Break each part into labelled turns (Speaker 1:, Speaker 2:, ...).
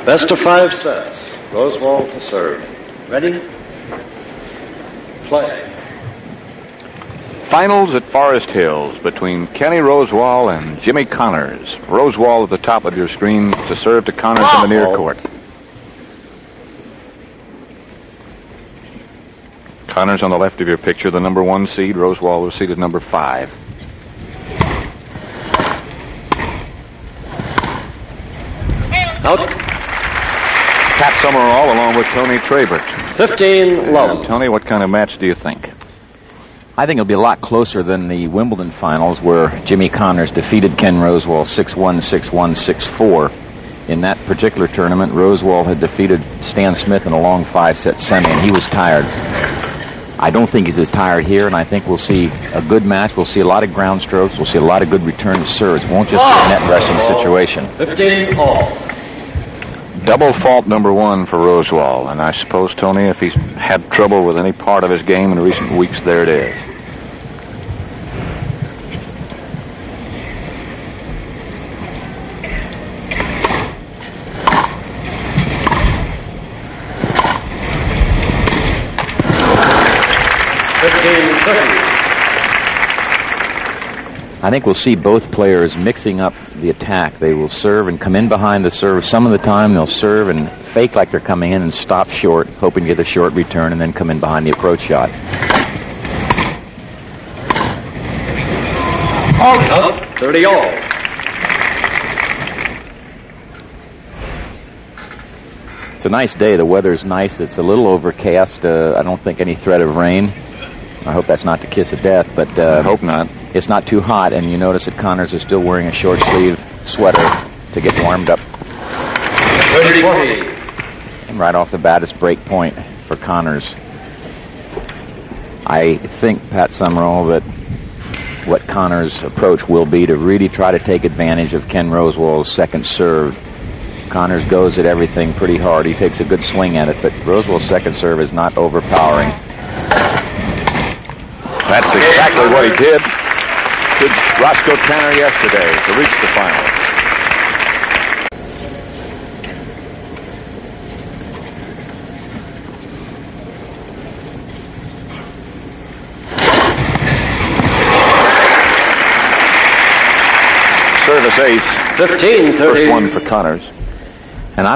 Speaker 1: Best of 5 sets. Rosewall to serve. Ready? Play.
Speaker 2: Finals at Forest Hills between Kenny Rosewall and Jimmy Connors. Rosewall at the top of your screen to serve to Connors in the near court. Connors on the left of your picture, the number 1 seed. Rosewall was seeded number 5.
Speaker 1: Out.
Speaker 2: Pat Summerall along with Tony Trabert.
Speaker 1: 15 love.
Speaker 2: Tony, what kind of match do you think?
Speaker 3: I think it'll be a lot closer than the Wimbledon finals where Jimmy Connors defeated Ken Rosewall 6-1, 6-1, 6-4. In that particular tournament, Rosewall had defeated Stan Smith in a long 5-set semi, and he was tired. I don't think he's as tired here, and I think we'll see a good match. We'll see a lot of ground strokes. We'll see a lot of good return to serves. It won't just be a net rushing situation.
Speaker 1: 15 all.
Speaker 2: Double fault number 1 for Rosewall, and I suppose, Tony, if he's had trouble with any part of his game in recent weeks, there it is.
Speaker 3: I think we'll see both players mixing up the attack. They will serve and come in behind the serve. Some of the time they'll serve and fake like they're coming in and stop short, hoping to get a short return, and then come in behind the approach shot.
Speaker 1: Out. 30 all.
Speaker 3: It's a nice day. The weather's nice. It's a little overcast. I don't think any threat of rain. I hope that's not the kiss of death, but
Speaker 2: I hope not.
Speaker 3: It's not too hot, and you notice that Connors is still wearing a short sleeve sweater to get warmed up.
Speaker 1: 30-40.
Speaker 3: And right off the bat, it's break point for Connors. I think, Pat Summerall, that what Connors' approach will be to really try to take advantage of Ken Rosewall's second serve. Connors goes at everything pretty hard. He takes a good swing at it, but Rosewall's second serve is not overpowering.
Speaker 2: That's exactly what he did to Roscoe Tanner yesterday to reach the final. Service ace.
Speaker 1: 15-30.
Speaker 2: First one for Connors.
Speaker 3: And I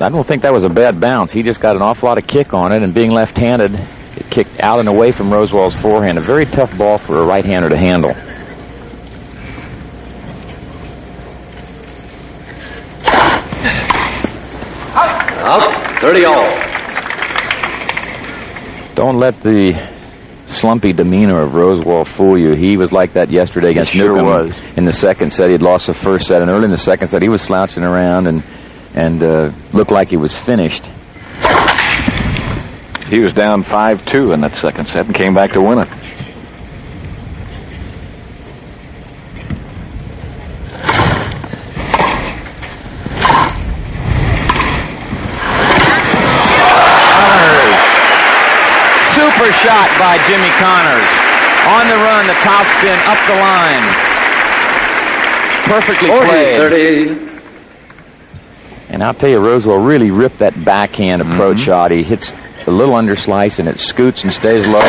Speaker 3: don't think that was a bad bounce. He just got an awful lot of kick on it, and being left-handed, it kicked out and away from Rosewall's forehand. A very tough ball for a right-hander to handle.
Speaker 1: Out. 30 all.
Speaker 3: Don't let the slumpy demeanor of Rosewall fool you. He was like that yesterday against Newcomb.
Speaker 2: Sure was.
Speaker 3: In the second set, he'd lost the first set, and early in the second set, he was slouching around and looked like he was finished.
Speaker 2: He was down 5-2 in that second set and came back to win it.
Speaker 3: Super shot by Jimmy Connors. On the run, the top spin, up the line. Perfectly played.
Speaker 1: 40-30.
Speaker 3: And I'll tell you, Rosewall really ripped that backhand approach shot. He hits a little underslice, and it scoots and stays low.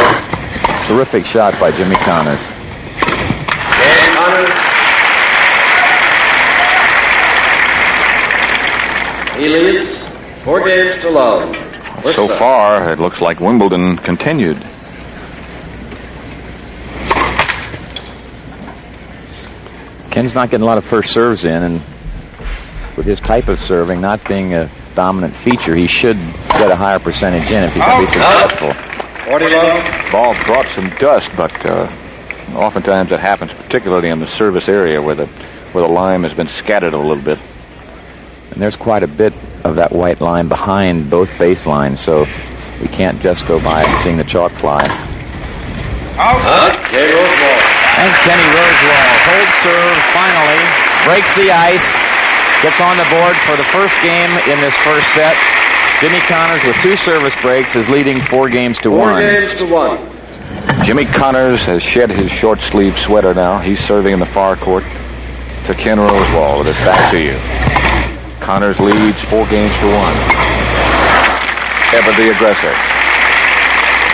Speaker 3: Terrific shot by Jimmy Connors.
Speaker 1: Connors. He leads 4 games to love.
Speaker 2: So far, it looks like Wimbledon continued.
Speaker 3: Ken's not getting a lot of first serves in, and with his type of serving not being a dominant feature, he should get a higher percentage in if he's going to be successful.
Speaker 1: 40 love.
Speaker 2: Ball brought some dust, but oftentimes it happens, particularly in the service area where the lime has been scattered a little bit.
Speaker 3: And there's quite a bit of that white line behind both baselines, so we can't just go by seeing the chalk fly.
Speaker 1: Out. Kenny Rosewall.
Speaker 3: And Kenny Rosewall holds serve finally, breaks the ice, gets on the board for the first game in this first set. Jimmy Connors, with 2 service breaks, is leading 4 games to 1.
Speaker 1: 4 games to 1.
Speaker 2: Jimmy Connors has shed his short sleeve sweater now. He's serving in the far court to Ken Rosewall with his back to you. Connors leads 4 games to 1. Ever the aggressor.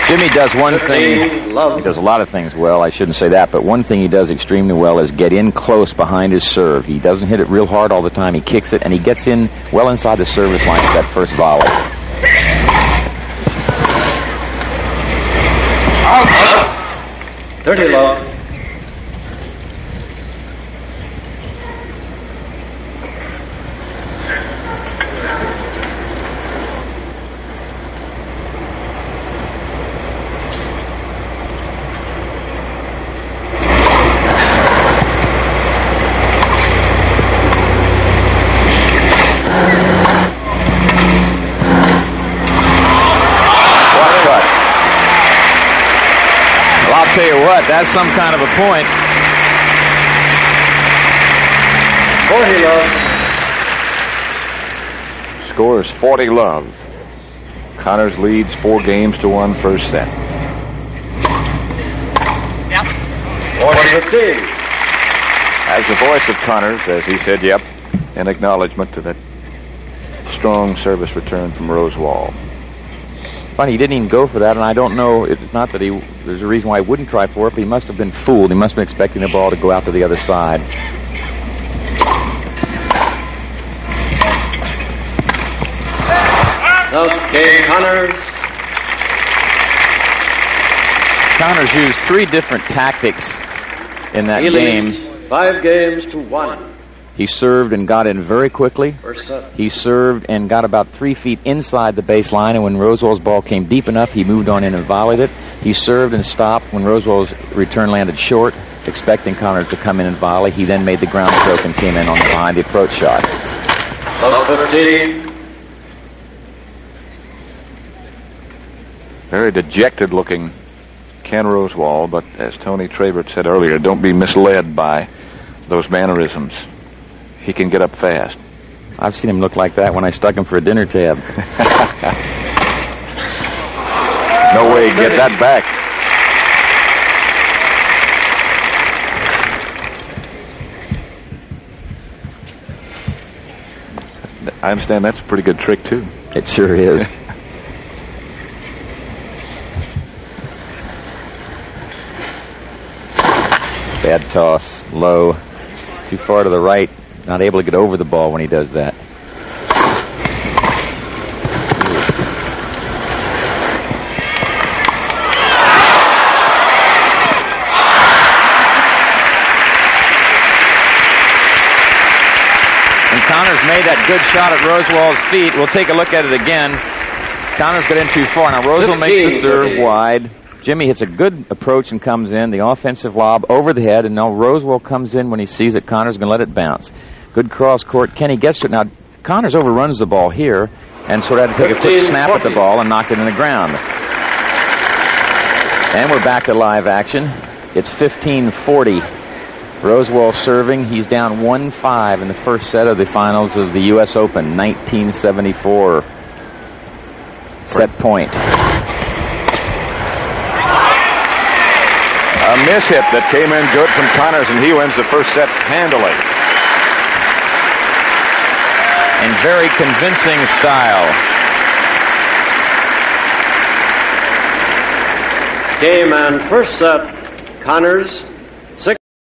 Speaker 3: Jimmy does one thing. He does a lot of things well. I shouldn't say that, but one thing he does extremely well is get in close behind his serve. He doesn't hit it real hard all the time. He kicks it, and he gets in well inside the service line for that first volley.
Speaker 1: Out. 30 love.
Speaker 3: Tell you what, that's some kind of a point.
Speaker 1: 40 love.
Speaker 2: Score is 40 love. Connors leads 4 games to 1 first set.
Speaker 1: 40-15.
Speaker 2: As the voice of Connors, as he said, yep, in acknowledgement to that strong service return from Rosewall.
Speaker 3: Funny, he didn't even go for that, and I don't know. It's not that there's a reason why he wouldn't try for it, but he must have been fooled. He must have been expecting the ball to go out to the other side.
Speaker 1: Okay, Connors.
Speaker 3: Connors used 3 different tactics in that game.
Speaker 1: 5 games to 1.
Speaker 3: He served and got in very quickly. He served and got about 3 feet inside the baseline, and when Rosewall's ball came deep enough, he moved on in and volleyed it. He served and stopped when Rosewall's return landed short, expecting Connors to come in and volley. He then made the ground stroke and came in on behind the approach shot.
Speaker 1: 15.
Speaker 2: Very dejected looking Ken Rosewall, but as Tony Trabert said earlier, don't be misled by those mannerisms. He can get up fast.
Speaker 3: I've seen him look like that when I stuck him for a dinner tab.
Speaker 2: No way he'd get that back. I understand that's a pretty good trick, too.
Speaker 3: It sure is. Bad toss, low, too far to the right, not able to get over the ball when he does that. And Connors made that good shot at Rosewall's feet. We'll take a look at it again. Connors got in too far. Now Rosewall makes the serve wide. Jimmy hits a good approach and comes in. The offensive lob over the head, and now Rosewall comes in when he sees that Connors going to let it bounce. Good cross court. Kenny gets to it. Now, Connors overruns the ball here, and so had to take a quick snap at the ball and knock it in the ground. And we're back to live action. It's 15-40. Rosewall serving. He's down 1-5 in the first set of the finals of the U.S. Open, 1974. Set point.
Speaker 2: A mishit that came in good from Connors, and he wins the first set handily.
Speaker 3: In very convincing style.
Speaker 1: Game and first set, Connors